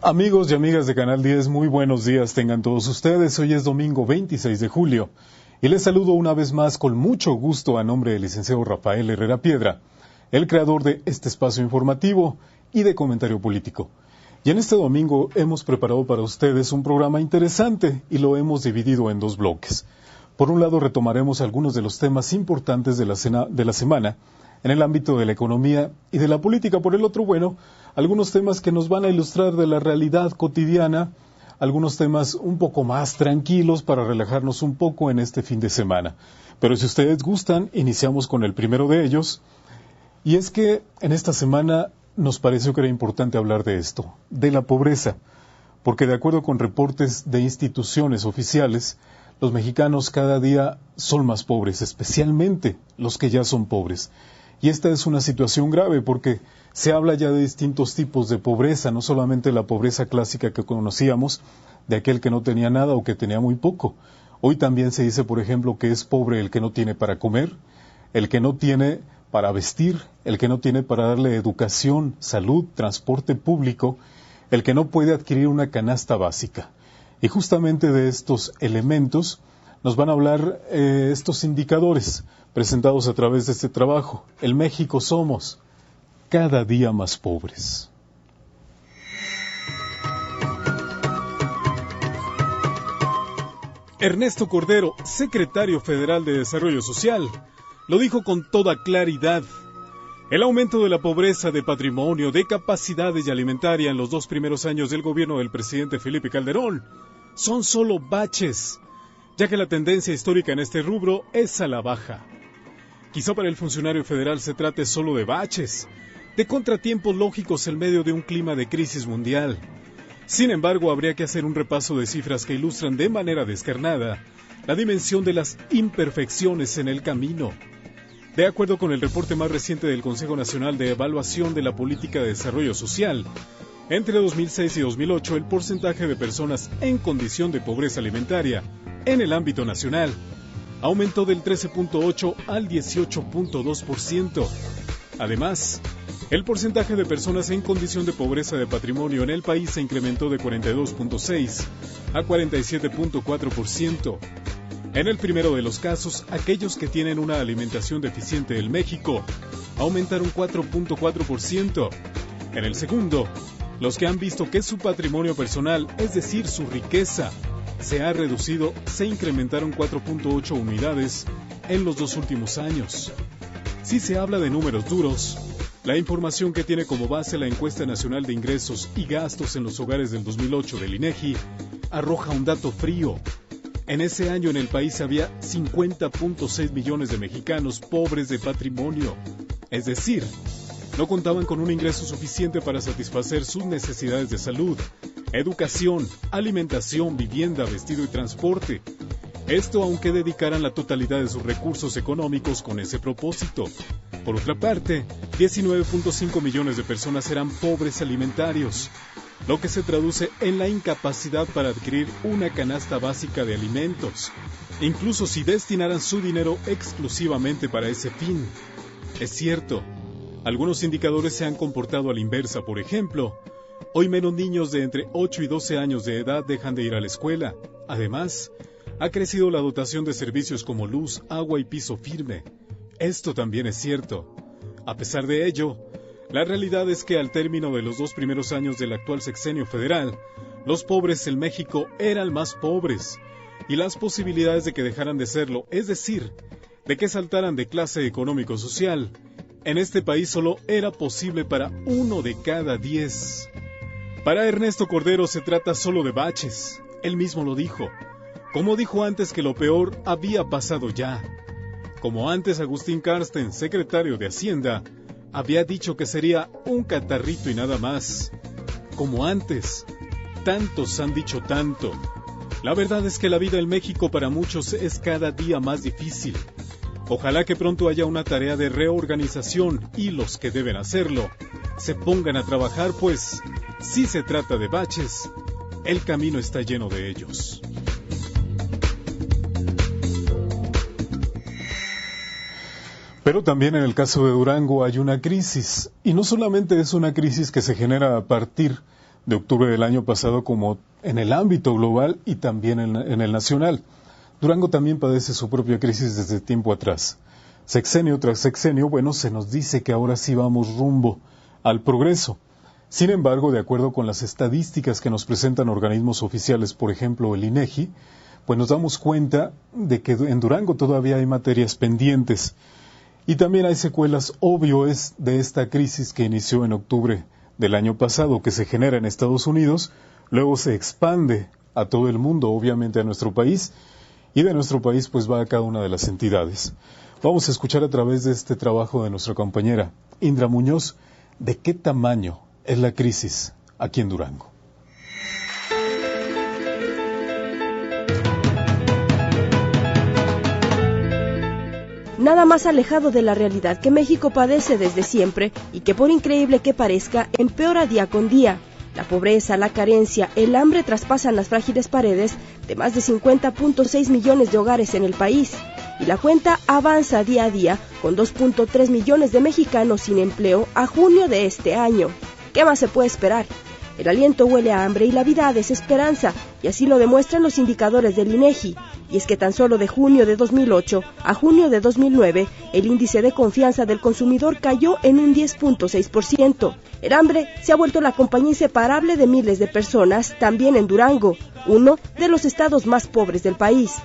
Amigos y amigas de Canal 10, muy buenos días tengan todos ustedes. Hoy es domingo 26 de julio y les saludo una vez más con mucho gusto a nombre del licenciado Rafael Herrera Piedra, el creador de este espacio informativo y de comentario político. Y en este domingo hemos preparado para ustedes un programa interesante y lo hemos dividido en dos bloques. Por un lado retomaremos algunos de los temas importantes de la semana en el ámbito de la economía y de la política. Por el otro, algunos temas que nos van a ilustrar de la realidad cotidiana, algunos temas un poco más tranquilos para relajarnos un poco en este fin de semana. Pero si ustedes gustan, iniciamos con el primero de ellos. Y es que en esta semana nos pareció que era importante hablar de esto, de la pobreza, porque de acuerdo con reportes de instituciones oficiales, los mexicanos cada día son más pobres, especialmente los que ya son pobres. Y esta es una situación grave porque se habla ya de distintos tipos de pobreza, no solamente la pobreza clásica que conocíamos, de aquel que no tenía nada o que tenía muy poco. Hoy también se dice, por ejemplo, que es pobre el que no tiene para comer, el que no tiene para vestir, el que no tiene para darle educación, salud, transporte público, el que no puede adquirir una canasta básica. Y justamente de estos elementos nos van a hablar estos indicadores presentados a través de este trabajo. En México somos cada día más pobres. Ernesto Cordero, secretario federal de Desarrollo Social, lo dijo con toda claridad. El aumento de la pobreza de patrimonio, de capacidades y alimentaria en los 2 primeros años del gobierno del presidente Felipe Calderón son solo baches, ya que la tendencia histórica en este rubro es a la baja. Quizá para el funcionario federal se trate solo de baches, de contratiempos lógicos en medio de un clima de crisis mundial. Sin embargo, habría que hacer un repaso de cifras que ilustran de manera descarnada la dimensión de las imperfecciones en el camino. De acuerdo con el reporte más reciente del Consejo Nacional de Evaluación de la Política de Desarrollo Social, entre 2006 y 2008 el porcentaje de personas en condición de pobreza alimentaria en el ámbito nacional aumentó del 13.8 al 18.2%. Además, el porcentaje de personas en condición de pobreza de patrimonio en el país se incrementó de 42.6 a 47.4%. En el primero de los casos, aquellos que tienen una alimentación deficiente en México aumentaron 4.4%. En el segundo, los que han visto que su patrimonio personal, es decir, su riqueza, se ha reducido, se incrementaron 4.8 unidades en los 2 últimos años. Si se habla de números duros, la información que tiene como base la Encuesta Nacional de Ingresos y Gastos en los Hogares del 2008 del INEGI arroja un dato frío. En ese año en el país había 50.6 millones de mexicanos pobres de patrimonio, es decir, no contaban con un ingreso suficiente para satisfacer sus necesidades de salud, educación, alimentación, vivienda, vestido y transporte. Esto aunque dedicaran la totalidad de sus recursos económicos con ese propósito. Por otra parte, 19.5 millones de personas eran pobres alimentarios, lo que se traduce en la incapacidad para adquirir una canasta básica de alimentos, incluso si destinaran su dinero exclusivamente para ese fin. Es cierto, algunos indicadores se han comportado a la inversa. Por ejemplo, hoy menos niños de entre 8 y 12 años de edad dejan de ir a la escuela. Además, ha crecido la dotación de servicios como luz, agua y piso firme. Esto también es cierto. A pesar de ello, la realidad es que al término de los 2 primeros años del actual sexenio federal, los pobres en México eran más pobres, y las posibilidades de que dejaran de serlo, es decir, de que saltaran de clase económico-social, en este país solo era posible para 1 de cada 10. Para Ernesto Cordero se trata solo de baches. Él mismo lo dijo. Como dijo antes que lo peor había pasado ya. Como antes Agustín Carsten, secretario de Hacienda, había dicho que sería un catarrito y nada más. Como antes, tantos han dicho tanto. La verdad es que la vida en México para muchos es cada día más difícil. Ojalá que pronto haya una tarea de reorganización y los que deben hacerlo se pongan a trabajar, pues, si se trata de baches, el camino está lleno de ellos. Pero también en el caso de Durango hay una crisis, y no solamente es una crisis que se genera a partir de octubre del año pasado como en el ámbito global y también en el nacional. Durango también padece su propia crisis desde tiempo atrás. Sexenio tras sexenio, se nos dice que ahora sí vamos rumbo al progreso. Sin embargo, de acuerdo con las estadísticas que nos presentan organismos oficiales, por ejemplo el INEGI, nos damos cuenta de que en Durango todavía hay materias pendientes y también hay secuelas obvias de esta crisis que inició en octubre del año pasado, que se genera en Estados Unidos, luego se expande a todo el mundo, obviamente a nuestro país, y de nuestro país va a cada una de las entidades. Vamos a escuchar a través de este trabajo de nuestra compañera Indra Muñoz de qué tamaño es la crisis aquí en Durango. Nada más alejado de la realidad que México padece desde siempre y que, por increíble que parezca, empeora día con día. La pobreza, la carencia, el hambre traspasan las frágiles paredes de más de 50.6 millones de hogares en el país. Y la cuenta avanza día a día con 2.3 millones de mexicanos sin empleo a junio de este año. ¿Qué más se puede esperar? El aliento huele a hambre y la vida a desesperanza, y así lo demuestran los indicadores del INEGI. Y es que tan solo de junio de 2008 a junio de 2009, el índice de confianza del consumidor cayó en un 10.6%. El hambre se ha vuelto la compañía inseparable de miles de personas, también en Durango, uno de los estados más pobres del país.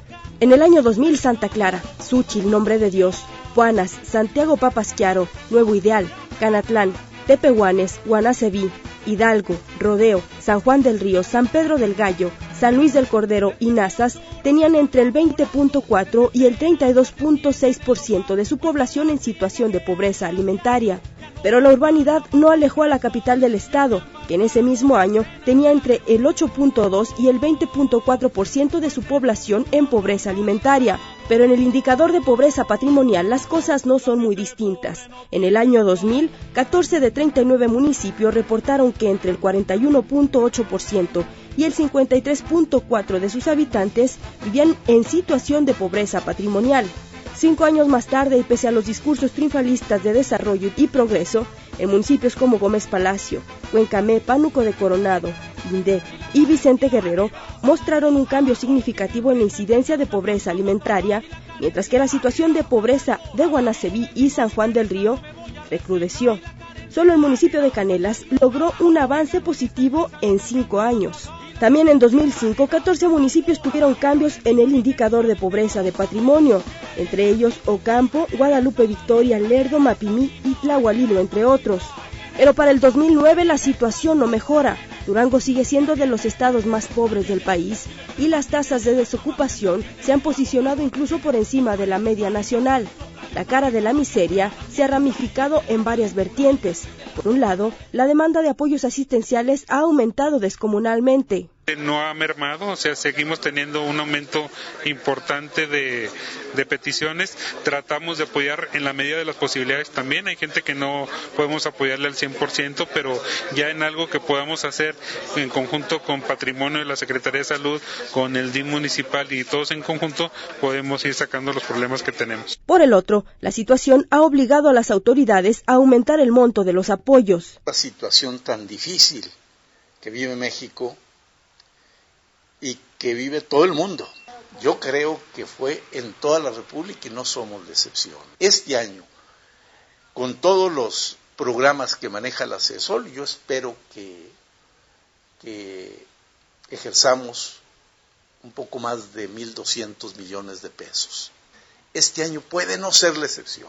En el año 2000, Santa Clara, Xúchitl, Nombre de Dios, Puanas, Santiago Papasquiaro, Nuevo Ideal, Canatlán, Tepehuanes, Guanaceví, Hidalgo, Rodeo, San Juan del Río, San Pedro del Gallo, San Luis del Cordero y Nazas tenían entre el 20.4 y el 32.6% de su población en situación de pobreza alimentaria. Pero la urbanidad no alejó a la capital del estado, que en ese mismo año tenía entre el 8.2 y el 20.4% de su población en pobreza alimentaria. Pero en el indicador de pobreza patrimonial las cosas no son muy distintas. En el año 2000, 14 de 39 municipios reportaron que entre el 41.8% y el 53.4% de sus habitantes vivían en situación de pobreza patrimonial. 5 años más tarde, y pese a los discursos triunfalistas de desarrollo y progreso, en municipios como Gómez Palacio, Cuencamé, Pánuco de Coronado, Guindé y Vicente Guerrero mostraron un cambio significativo en la incidencia de pobreza alimentaria, mientras que la situación de pobreza de Guanaceví y San Juan del Río recrudeció. Solo el municipio de Canelas logró un avance positivo en 5 años. También en 2005, 14 municipios tuvieron cambios en el indicador de pobreza de patrimonio, entre ellos Ocampo, Guadalupe Victoria, Lerdo, Mapimí y Tlahualilo, entre otros. Pero para el 2009 la situación no mejora. Durango sigue siendo de los estados más pobres del país y las tasas de desocupación se han posicionado incluso por encima de la media nacional. La cara de la miseria se ha ramificado en varias vertientes. Por un lado, la demanda de apoyos asistenciales ha aumentado descomunalmente. No ha mermado, seguimos teniendo un aumento importante de peticiones. Tratamos de apoyar en la medida de las posibilidades también. Hay gente que no podemos apoyarle al 100%, pero ya en algo que podamos hacer en conjunto con Patrimonio de la Secretaría de Salud, con el DIF municipal y todos en conjunto, podemos ir sacando los problemas que tenemos. Por el otro, la situación ha obligado a las autoridades a aumentar el monto de los apoyos. La situación tan difícil que vive México y que vive todo el mundo. Yo creo que fue en toda la República y no somos la excepción. Este año, con todos los programas que maneja la CESOL, yo espero que ejerzamos un poco más de 1.200 millones de pesos. Este año puede no ser la excepción.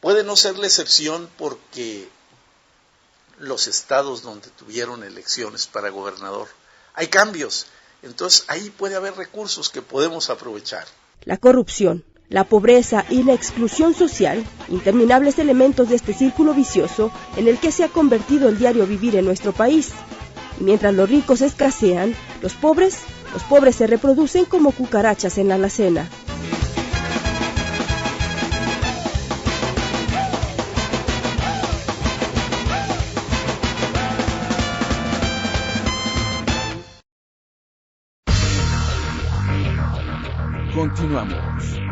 Puede no ser la excepción porque los estados donde tuvieron elecciones para gobernador, hay cambios. Entonces ahí puede haber recursos que podemos aprovechar. La corrupción, la pobreza y la exclusión social, interminables elementos de este círculo vicioso en el que se ha convertido el diario vivir en nuestro país. Y mientras los ricos escasean, los pobres se reproducen como cucarachas en la alacena. Continuamos.